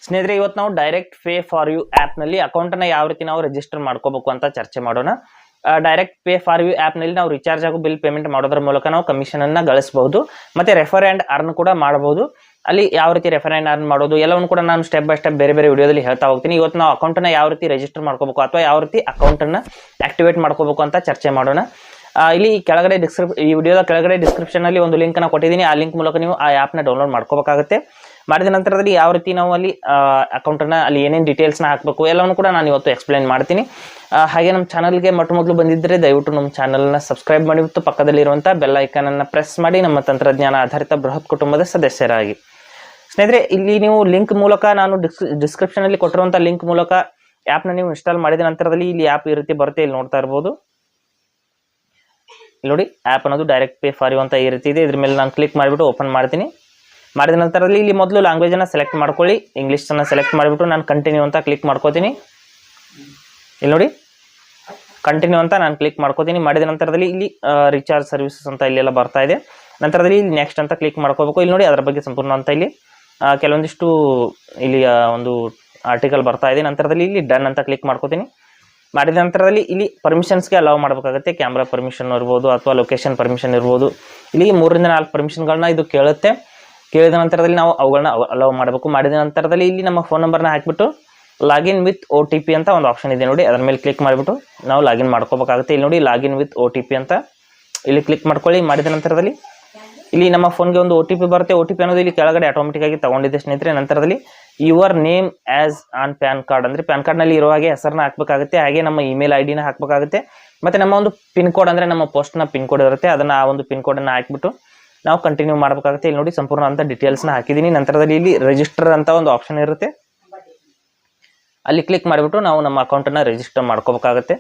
ಸ್ನೇಹಿತರೆ, ಇವತ್ತು ನಾವು direct pay for you app ನಲ್ಲಿ ಅಕೌಂಟ್ ಅನ್ನ ಯಾವ ರೀತಿ ನಾವು ರಿಜಿಸ್ಟರ್ ಮಾಡ್ಕೋಬೇಕು ಅಂತ ಚರ್ಚೆ ಮಾಡೋಣ. Direct pay for you app ನಲ್ಲಿ ನಾವು ರಿಚಾರ್ಜ್ ಹಾಗೂ ಬಿಲ್ ಪೇಮೆಂಟ್ ಮಾಡೋದ್ರ ಮೂಲಕ ನಾವು ಕಮಿಷನ್ ಅನ್ನ ಗಳಿಸಬಹುದು, ಮತ್ತೆ ರೆಫರ್ ಅಂಡ್ ಅರ್ನ್ ಕೂಡ ಮಾಡಬಹುದು. ಅಲ್ಲಿ ಯಾವ ರೀತಿ ರೆಫರ್ ಅಂಡ್ ಅರ್ನ್ ಮಾಡೋದು ಎಲ್ಲವನ್ನು ಕೂಡ ನಾನು ಸ್ಟೆಪ್ ಬೈ ಸ್ಟೆಪ್ ಬೇರೆ ಬೇರೆ ವಿಡಿಯೋದಲ್ಲಿ ಹೇಳ್ತಾ ಹೋಗ್ತೀನಿ. ಇವತ್ತು ನಾವು ಅಕೌಂಟ್ ಅನ್ನ ಯಾವ ರೀತಿ ರಿಜಿಸ್ಟರ್ ಮಾಡ್ಕೋಬೇಕು ಅಥವಾ ಯಾವ ರೀತಿ ಅಕೌಂಟ್ ಅನ್ನ ಆಕ್ಟಿವೇಟ್ ಮಾಡ್ಕೋಬೇಕು ಅಂತ ಚರ್ಚೆ ಮಾಡೋಣ. ಇಲ್ಲಿ ಕೆಳಗಡೆ ಈ ವಿಡಿಯೋದ ಕೆಳಗಡೆ ಡಿಸ್ಕ್ರಿಪ್ಷನ್ ಅಲ್ಲಿ ಒಂದು ಲಿಂಕ್ ಅನ್ನ ಕೊಟ್ಟಿದ್ದೀನಿ. ಆ ಲಿಂಕ್ ಮೂಲಕ ನೀವು ಆ ಆಪ್ ನ ಡೌನ್ಲೋಡ್ ಮಾಡ್ಕೋಬೇಕಾಗುತ್ತೆ. ಮಾಡಿದ ನಂತರದಲ್ಲಿ ಯಾವ ರೀತಿ ನಾವು ಅಲ್ಲಿ ಅಕೌಂಟ್ ಅನ್ನ ಅಲ್ಲಿ ಏನೇನು ಡೀಟೇಲ್ಸ್ ನ ಹಾಕಬೇಕು ಎಲ್ಲವನ್ನು ಕೂಡ ನಾನು ಇವತ್ತು ಎಕ್ಸ್ಪ್ಲೈನ್ ಮಾಡ್ತೀನಿ. ಹಾಗೆ ನಮ್ಮ ಚಾನಲ್ಗೆ ಮೊದಲು ಬಂದಿದ್ದರೆ ದಯವಿಟ್ಟು ನಮ್ಮ ಚಾನಲ್ನ ಸಬ್ಸ್ಕ್ರೈಬ್ ಮಾಡಿ ಮತ್ತು ಪಕ್ಕದಲ್ಲಿರುವಂತಹ ಬೆಲ್ ಐಕಾನ್ ಅನ್ನು ಪ್ರೆಸ್ ಮಾಡಿ ನಮ್ಮ ತಂತ್ರಜ್ಞಾನ ಆಧಾರಿತ ಬೃಹತ್ ಕುಟುಂಬದ ಸದಸ್ಯರಾಗಿ. ಸ್ನೇಹಿತರೆ, ಇಲ್ಲಿ ನೀವು ಲಿಂಕ್ ಮೂಲಕ ನಾನು ಡಿಸ್ಕ್ರಿಪ್ಷನ್ ಅಲ್ಲಿ ಕೊಟ್ಟಿರುವಂತಹ ಲಿಂಕ್ ಮೂಲಕ ಆಪ್ ನ ನೀವು ಇನ್ಸ್ಟಾಲ್ ಮಾಡಿದ ನಂತರದಲ್ಲಿ ಇಲ್ಲಿ ಆಪ್ ಈ ರೀತಿ ಬರುತ್ತೆ. ಇಲ್ಲಿ ನೋಡ್ತಾ ಇರಬಹುದು. ಇಲ್ಲಿ ನೋಡಿ, ಆಪ್ ಅನ್ನೋದು ಡೈರೆಕ್ಟ್ ಪೇ ಫಾರ್ ಯು ಅಂತ ಈ ರೀತಿ ಇದೆ. ಇದ್ರ ಮೇಲೆ ನಾನು ಕ್ಲಿಕ್ ಮಾಡಿಬಿಟ್ಟು ಓಪನ್ ಮಾಡ್ತೀನಿ. ಮಾಡಿದ ನಂತರದಲ್ಲಿ ಇಲ್ಲಿ ಮೊದಲು ಲ್ಯಾಂಗ್ವೇಜ್ ಅನ್ನ ಸೆಲೆಕ್ಟ್ ಮಾಡ್ಕೊಳ್ಳಿ. ಇಂಗ್ಲಿಷ್ ಅನ್ನ ಸೆಲೆಕ್ಟ್ ಮಾಡಿಬಿಟ್ಟು ನಾನು ಕಂಟಿನ್ಯೂ ಅಂತ ಕ್ಲಿಕ್ ಮಾಡ್ಕೋತೀನಿ. ಇಲ್ಲಿ ನೋಡಿ, ಕಂಟಿನ್ಯೂ ಅಂತ ನಾನು ಕ್ಲಿಕ್ ಮಾಡ್ಕೋತೀನಿ. ಮಾಡಿದ ನಂತರದಲ್ಲಿ ಇಲ್ಲಿ ರಿಚಾರ್ಜ್ ಸರ್ವಿಸಸ್ ಅಂತ ಇಲ್ಲೆಲ್ಲ ಬರ್ತಾ ಇದೆ. ನಂತರದಲ್ಲಿ ಇಲ್ಲಿ ನೆಕ್ಸ್ಟ್ ಅಂತ ಕ್ಲಿಕ್ ಮಾಡ್ಕೋಬೇಕು. ಇಲ್ಲಿ ನೋಡಿ, ಅದರ ಬಗ್ಗೆ ಸಂಪೂರ್ಣ ಅಂತ ಇಲ್ಲಿ ಕೆಲವೊಂದಿಷ್ಟು ಇಲ್ಲಿ ಒಂದು ಆರ್ಟಿಕಲ್ ಬರ್ತಾ ಇದೆ. ನಂತರದಲ್ಲಿ ಇಲ್ಲಿ ಡನ್ ಅಂತ ಕ್ಲಿಕ್ ಮಾಡ್ಕೋತೀನಿ. ಮಾಡಿದ ನಂತರದಲ್ಲಿ ಇಲ್ಲಿ ಪರ್ಮಿಷನ್ಸ್ಗೆ ಅಲೌ ಮಾಡಬೇಕಾಗುತ್ತೆ. ಕ್ಯಾಮ್ರಾ ಪರ್ಮಿಷನ್ ಇರ್ಬೋದು ಅಥವಾ ಲೊಕೇಶನ್ ಪರ್ಮಿಷನ್ ಇರ್ಬೋದು. ಇಲ್ಲಿ 3 ರಿಂದ 4 ಪರ್ಮಿಷನ್ಗಳನ್ನ ಇದು ಕೇಳುತ್ತೆ. ಕೇಳಿದ ನಂತರದಲ್ಲಿ ನಾವು ಅವುಗಳನ್ನ ಅಲೌ ಮಾಡಬೇಕು. ಮಾಡಿದ ನಂತರದಲ್ಲಿ ಇಲ್ಲಿ ನಮ್ಮ ಫೋನ್ ನಂಬರ್ನ ಹಾಕಿಬಿಟ್ಟು ಲಾಗಿನ್ ವಿತ್ OTP ಅಂತ ಒಂದು ಆಪ್ಷನ್ ಇದೆ ನೋಡಿ, ಅದರ ಮೇಲೆ ಕ್ಲಿಕ್ ಮಾಡಿಬಿಟ್ಟು ನಾವು ಲಾಗಿನ್ ಮಾಡ್ಕೋಬೇಕಾಗುತ್ತೆ. ಇಲ್ಲಿ ನೋಡಿ, ಲಾಗಿನ್ ವಿತ್ OTP ಅಂತ ಇಲ್ಲಿ ಕ್ಲಿಕ್ ಮಾಡ್ಕೊಳ್ಳಿ. ಮಾಡಿದ ನಂತರದಲ್ಲಿ ಇಲ್ಲಿ ನಮ್ಮ ಫೋನ್ಗೆ ಒಂದು OTP ಬರುತ್ತೆ. OTP ಅನ್ನೋದು ಇಲ್ಲಿ ಕೆಳಗಡೆ ಆಟೋಮೆಟಿಕ್ ಆಗಿ ತಗೊಂಡಿದೆ ಸ್ನೇಹಿತರೆ. ನಂತರದಲ್ಲಿ your name as on PAN card ಅಂದ್ರೆ ಪ್ಯಾನ್ ಕಾರ್ಡ್ ನಲ್ಲಿ ಇರುವ ಹಾಗೆ ಹೆಸರನ್ನ ಹಾಕಬೇಕಾಗುತ್ತೆ. ಹಾಗೆ ನಮ್ಮ ಇಮೇಲ್ ID ನ ಹಾಕಬೇಕಾಗುತ್ತೆ. ಮತ್ತೆ ನಮ್ಮ ಒಂದು ಪಿನ್ ಕೋಡ್ ಅಂದ್ರೆ ನಮ್ಮ ಪೋಸ್ಟ್ ನ ಪಿನ್ ಕೋಡ್ ಇರುತ್ತೆ, ಅದನ್ನ ಆ ಒಂದು ಪಿನ್ ಕೋಡ್ ಅನ್ನ ಹಾಕಿಬಿಟ್ಟು ನಾವು ಕಂಟಿನ್ಯೂ ಮಾಡಬೇಕಾಗುತ್ತೆ. ಇಲ್ಲಿ ನೋಡಿ, ಸಂಪೂರ್ಣ ಅಂತ ಡೀಟೇಲ್ಸ್ ನ ಹಾಕಿದ್ದೀನಿ. ನಂತರದಲ್ಲಿ ಇಲ್ಲಿ ರಿಜಿಸ್ಟರ್ ಅಂತ ಒಂದು ಆಪ್ಷನ್ ಇರುತ್ತೆ, ಅಲ್ಲಿ ಕ್ಲಿಕ್ ಮಾಡಿಬಿಟ್ಟು ನಾವು ನಮ್ಮ ಅಕೌಂಟ್ ಅನ್ನ ರಿಜಿಸ್ಟರ್ ಮಾಡ್ಕೋಬೇಕಾಗುತ್ತೆ.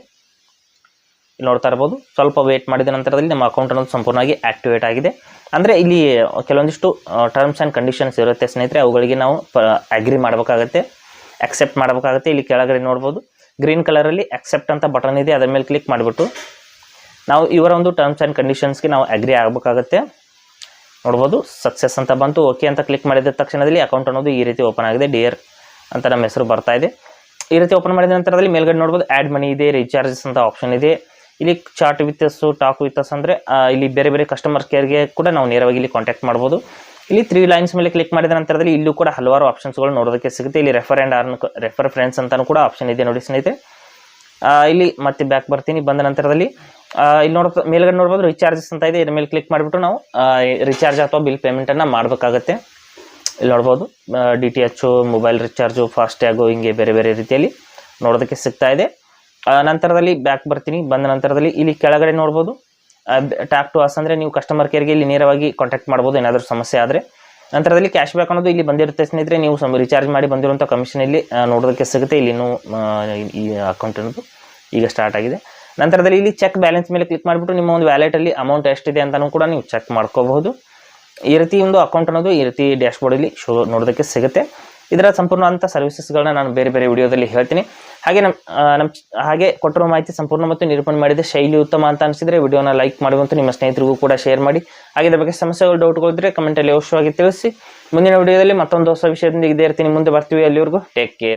ಇಲ್ಲಿ ನೋಡ್ತಾ ಇರಬಹುದು. ಸ್ವಲ್ಪ ವೇಟ್ ಮಾಡಿದ ನಂತರದಲ್ಲಿ ನಮ್ಮ ಅಕೌಂಟ್ ಅನ್ನೋದು ಸಂಪೂರ್ಣವಾಗಿ ಆಕ್ಟಿವೇಟ್ ಆಗಿದೆ. ಅಂದ್ರೆ ಇಲ್ಲಿ ಕೆಲವೊಂದಿಷ್ಟು ಟರ್ಮ್ಸ್ ಅಂಡ್ ಕಂಡೀಷನ್ಸ್ ಇರುತ್ತೆ ಸ್ನೇಹಿತರೆ, ಅವುಗಳಿಗೆ ನಾವು ಅಗ್ರಿ ಮಾಡಬೇಕಾಗುತ್ತೆ, ಅಕ್ಸೆಪ್ಟ್ ಮಾಡಬೇಕಾಗುತ್ತೆ. ಇಲ್ಲಿ ಕೆಳಗಡೆ ನೋಡ್ಬೋದು ಗ್ರೀನ್ ಕಲರ್ ಅಲ್ಲಿ ಅಕ್ಸೆಪ್ಟ್ ಅಂತ ಬಟನ್ ಇದೆ, ಅದರ ಮೇಲೆ ಕ್ಲಿಕ್ ಮಾಡಿಬಿಟ್ಟು ನಾವು ಇವರ ಒಂದು ಟರ್ಮ್ಸ್ ಅಂಡ್ ಕಂಡೀಷನ್ಸ್ಗೆ ನಾವು ಅಗ್ರಿ ಆಗಬೇಕಾಗುತ್ತೆ. ನೋಡ್ಬೋದು, ಸಕ್ಸಸ್ ಅಂತ ಬಂತು. ಓಕೆ ಅಂತ ಕ್ಲಿಕ್ ಮಾಡಿದ ತಕ್ಷಣದಲ್ಲಿ ಅಕೌಂಟ್ ಅನ್ನೋದು ಈ ರೀತಿ ಓಪನ್ ಆಗಿದೆ. ಡಿಯರ್ ಅಂತ ನಮ್ಮ ಹೆಸರು ಬರ್ತಾ ಇದೆ. ಈ ರೀತಿ ಓಪನ್ ಮಾಡಿದ ನಂತರದಲ್ಲಿ ಮೇಲ್ಗಡೆ ನೋಡ್ಬೋದು ಆ್ಯಡ್ ಮನಿ ಇದೆ, ರೀಚಾರ್ಜಸ್ ಅಂತ ಆಪ್ಷನ್ ಇದೆ. ಇಲ್ಲಿ chat with us, talk with us ಅಂದರೆ ಇಲ್ಲಿ ಬೇರೆ ಬೇರೆ ಕಸ್ಟಮರ್ ಕೇರ್ಗೆ ಕೂಡ ನಾವು ನೇರವಾಗಿ ಇಲ್ಲಿ ಕಾಂಟ್ಯಾಕ್ಟ್ ಮಾಡ್ಬೋದು. ಇಲ್ಲಿ 3 ಲೈನ್ಸ್ ಮೇಲೆ ಕ್ಲಿಕ್ ಮಾಡಿದ ನಂತರದಲ್ಲಿ ಇಲ್ಲೂ ಕೂಡ ಹಲವಾರು ಆಪ್ಷನ್ಸ್ಗಳು ನೋಡೋದಕ್ಕೆ ಸಿಗುತ್ತೆ. ಇಲ್ಲಿ refer and earn, refer friends ಅಂತಾನು ಕೂಡ ಆಪ್ಷನ್ ಇದೆ ನೋಡಿ ಸ್ನೇಹಿತರೆ. ಇಲ್ಲಿ ಮತ್ತೆ ಬ್ಯಾಕ್ ಬರ್ತೀನಿ. ಬಂದ ನಂತರದಲ್ಲಿ ಇಲ್ಲಿ ಮೇಲ್ಗಡೆ ನೋಡ್ಬೋದು ರಿಚಾರ್ಜಸ್ ಅಂತ ಇದೆ. ಇದ್ರ ಮೇಲೆ ಕ್ಲಿಕ್ ಮಾಡಿಬಿಟ್ಟು ನಾವು ರಿಚಾರ್ಜ್ ಅಥವಾ ಬಿಲ್ ಪೇಮೆಂಟನ್ನು ಮಾಡಬೇಕಾಗತ್ತೆ. ಇಲ್ಲಿ ನೋಡ್ಬೋದು DTH, ಮೊಬೈಲ್ ರಿಚಾರ್ಜು, ಫಾಸ್ಟ್ಯಾಗು, ಹಿಂಗೆ ಬೇರೆ ಬೇರೆ ರೀತಿಯಲ್ಲಿ ನೋಡೋದಕ್ಕೆ ಸಿಗ್ತಾ ಇದೆ. ನಂತರದಲ್ಲಿ ಬ್ಯಾಕ್ ಬರ್ತೀನಿ. ಬಂದ ನಂತರದಲ್ಲಿ ಇಲ್ಲಿ ಕೆಳಗಡೆ ನೋಡ್ಬೋದು ಟ್ಯಾಕ್ ಟು ಅಸ್ ಅಂದರೆ ನೀವು ಕಸ್ಟಮರ್ ಕೇರ್ಗೆ ಇಲ್ಲಿ ನೇರವಾಗಿ ಕಾಂಟ್ಯಾಕ್ಟ್ ಮಾಡ್ಬೋದು ಏನಾದರೂ ಸಮಸ್ಯೆ ಆದರೆ. ನಂತರದಲ್ಲಿ ಕ್ಯಾಶ್ ಬ್ಯಾಕ್ ಅನ್ನೋದು ಇಲ್ಲಿ ಬಂದಿರುತ್ತೆ ಸ್ನೇಹಿತರೆ. ನೀವು ರಿಚಾರ್ಜ್ ಮಾಡಿ ಬಂದಿರುವಂಥ ಕಮಿಷನ್ ಇಲ್ಲಿ ನೋಡೋದಕ್ಕೆ ಸಿಗುತ್ತೆ. ಇಲ್ಲಿ ಇನ್ನೂ ಈ ಅಕೌಂಟ್ ಅನ್ನೋದು ಈಗ ಸ್ಟಾರ್ಟ್ ಆಗಿದೆ. ನಂತರದಲ್ಲಿ ಇಲ್ಲಿ ಚೆಕ್ ಬ್ಯಾಲೆನ್ಸ್ ಮೇಲೆ ಕ್ಲಿಕ್ ಮಾಡಿಬಿಟ್ಟು ನಿಮ್ಮ ಒಂದು ವ್ಯಾಲೆಟಲ್ಲಿ ಅಮೌಂಟ್ ಎಷ್ಟಿದೆ ಅಂತಲೂ ಕೂಡ ನೀವು ಚೆಕ್ ಮಾಡ್ಕೋಬಹುದು. ಈ ರೀತಿ ಒಂದು ಅಕೌಂಟ್ ಅನ್ನೋದು ಈ ರೀತಿ ಡ್ಯಾಶ್ ಬೋರ್ಡಲ್ಲಿ ನೋಡೋದಕ್ಕೆ ಸಿಗುತ್ತೆ. ಇದರ ಸಂಪೂರ್ಣ ಅಂತ ಸರ್ವಿಸಸ್ಗಳನ್ನ ನಾನು ಬೇರೆ ಬೇರೆ ವಿಡಿಯೋದಲ್ಲಿ ಹೇಳ್ತೀನಿ. ಹಾಗೆ ಹಾಗೆ ಕೊಟ್ಟಿರೋ ಮಾಹಿತಿ ಸಂಪೂರ್ಣ ಮತ್ತು ನಿರೂಪಣೆ ಮಾಡಿದ ಶೈಲಿ ಉತ್ತಮ ಅಂತ ಅನಿಸಿದರೆ ವಿಡಿಯೋನ ಲೈಕ್ ಮಾಡುವಂತೆ ನಿಮ್ಮ ಸ್ನೇಹಿತರಿಗೂ ಕೂಡ ಶೇರ್ ಮಾಡಿ. ಹಾಗೆ ಇದರ ಬಗ್ಗೆ ಸಮಸ್ಯೆಗಳು, ಡೌಟ್ಗಳಿದ್ರೆ ಕಮೆಂಟಲ್ಲಿ ಅವಶ್ಯವಾಗಿ ತಿಳಿಸಿ. ಮುಂದಿನ ವಿಡಿಯೋದಲ್ಲಿ ಮತ್ತೊಂದು ಹೊಸ ವಿಷಯದೊಂದಿಗೆ ಇದೇ ಇರ್ತೀನಿ. ಮುಂದೆ ಬರ್ತೀವಿ. ಅಲ್ಲಿವರೆಗೂ ಟೇಕ್ ಕೇರ್.